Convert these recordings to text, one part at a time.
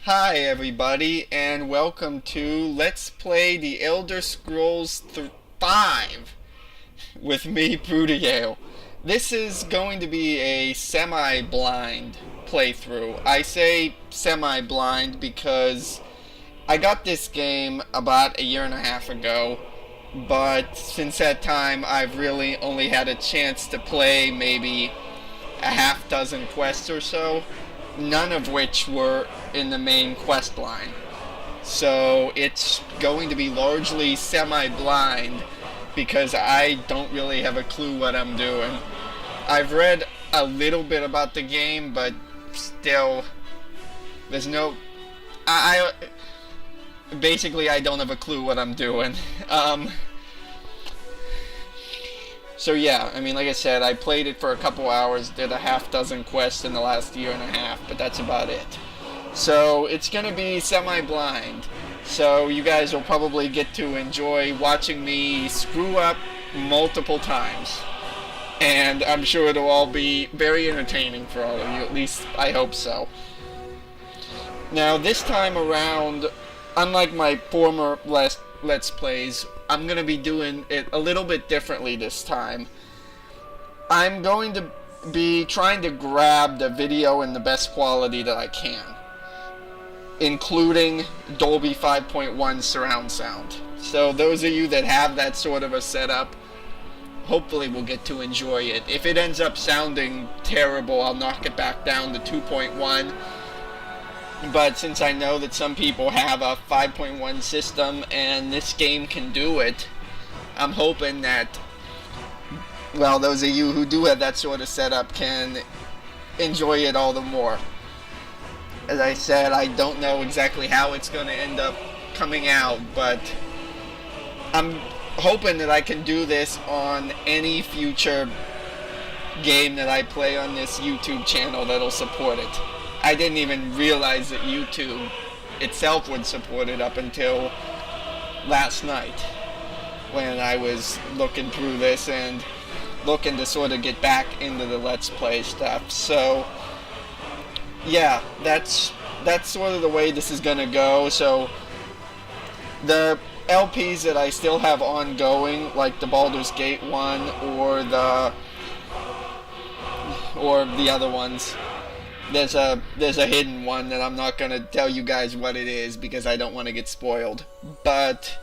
Hi everybody, and welcome to Let's Play The Elder Scrolls 5 with me, Prudiyale. This is going to be a semi-blind playthrough. I say semi-blind because I got this game about a year and a half ago, but since that time I've really only had a chance to play maybe a half dozen quests or so, none of which were in the main quest line. So it's going to be largely semi-blind because I don't really have a clue what I'm doing. I've read a little bit about the game, but still, there's no... basically, I don't have a clue what I'm doing. So yeah, I mean, like I said, I played it for a couple hours, did a half dozen quests in the last year and a half, but that's about it. So it's going to be semi-blind. So you guys will probably get to enjoy watching me screw up multiple times. And I'm sure it'll all be very entertaining for all of you, at least I hope so. Now this time around, unlike my former Let's Plays, I'm going to be doing it a little bit differently this time. I'm going to be trying to grab the video in the best quality that I can, including Dolby 5.1 surround sound. So those of you that have that sort of a setup, hopefully will get to enjoy it. If it ends up sounding terrible, I'll knock it back down to 2.1. But since I know that some people have a 5.1 system and this game can do it, I'm hoping that, well, those of you who do have that sort of setup can enjoy it all the more. As I said, I don't know exactly how it's going to end up coming out, but I'm hoping that I can do this on any future game that I play on this YouTube channel that'll support it. I didn't even realize that YouTube itself would support it up until last night when I was looking through this and looking to sort of get back into the Let's Play stuff. So yeah, that's sort of the way this is gonna go. So the LPs that I still have ongoing, like the Baldur's Gate one or the other ones, there's a hidden one that I'm not gonna tell you guys what it is because I don't want to get spoiled, but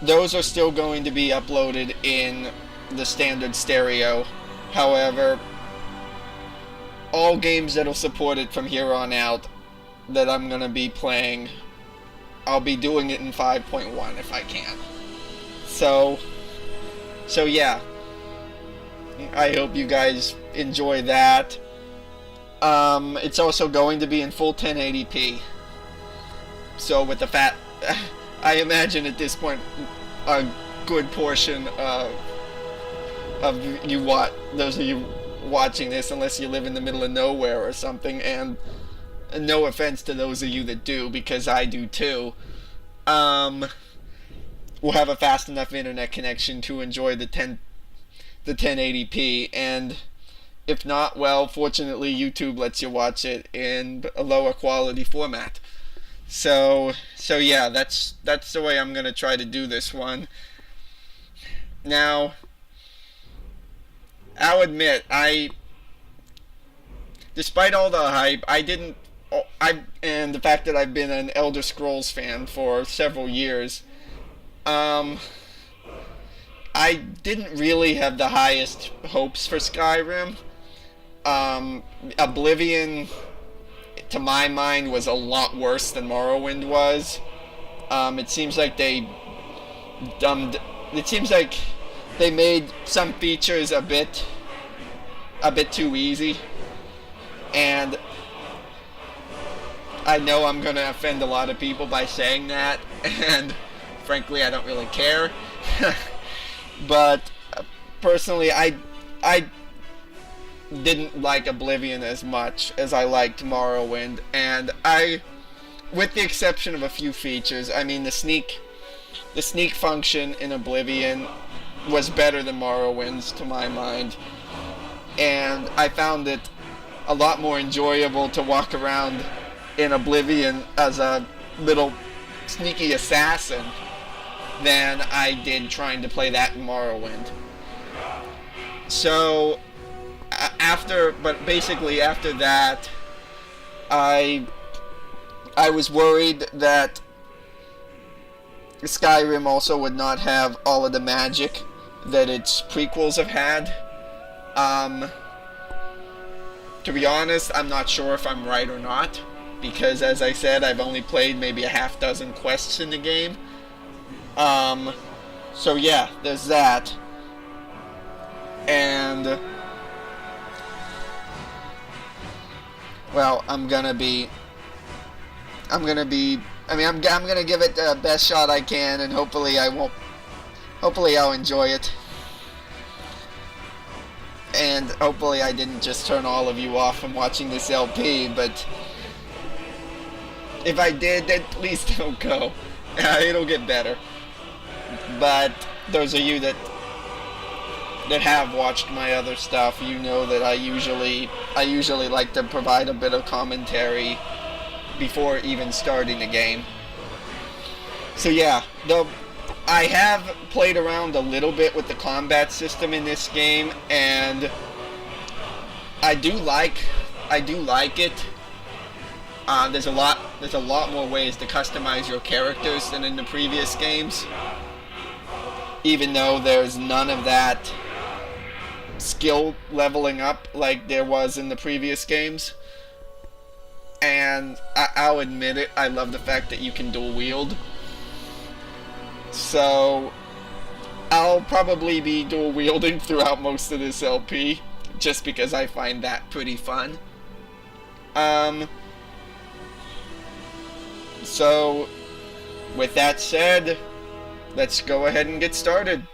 those are still going to be uploaded in the standard stereo. However, all games that'll support it from here on out that I'm gonna be playing, I'll be doing it in 5.1 if I can. So yeah, I hope you guys enjoy that. It's also going to be in full 1080p. So with the I imagine at this point a good portion of those of you watching this, unless you live in the middle of nowhere or something, and no offense to those of you that do, because I do too, will have a fast enough internet connection to enjoy the 1080p, and if not, well, fortunately YouTube lets you watch it in a lower quality format. So yeah, that's the way I'm gonna try to do this one. Now, I'll admit, despite all the hype, and the fact that I've been an Elder Scrolls fan for several years, I didn't really have the highest hopes for Skyrim. Oblivion, to my mind, was a lot worse than Morrowind was. It seems like they made some features a bit too easy, and I know I'm gonna offend a lot of people by saying that, and frankly I don't really care. But personally, I didn't like Oblivion as much as I liked Morrowind, and with the exception of a few features, I mean the sneak function in Oblivion was better than Morrowind's to my mind, and I found it a lot more enjoyable to walk around in Oblivion as a little sneaky assassin than I did trying to play that in Morrowind. So basically after that, I was worried that Skyrim also would not have all of the magic that its prequels have had. To be honest, I'm not sure if I'm right or not, because as I said, I've only played maybe a half dozen quests in the game. So yeah, there's that. And well, I'm gonna give it the best shot I can, and hopefully I'll enjoy it. And hopefully I didn't just turn all of you off from watching this LP, but if I did, then please don't go. It'll get better. But those of you that have watched my other stuff, you know that I usually like to provide a bit of commentary before even starting the game. So yeah, I have played around a little bit with the combat system in this game, and I do like it. There's a lot more ways to customize your characters than in the previous games, even though there's none of that skill leveling up like there was in the previous games. And I'll admit it, I love the fact that you can dual wield. So I'll probably be dual wielding throughout most of this LP, just because I find that pretty fun. So with that said, let's go ahead and get started.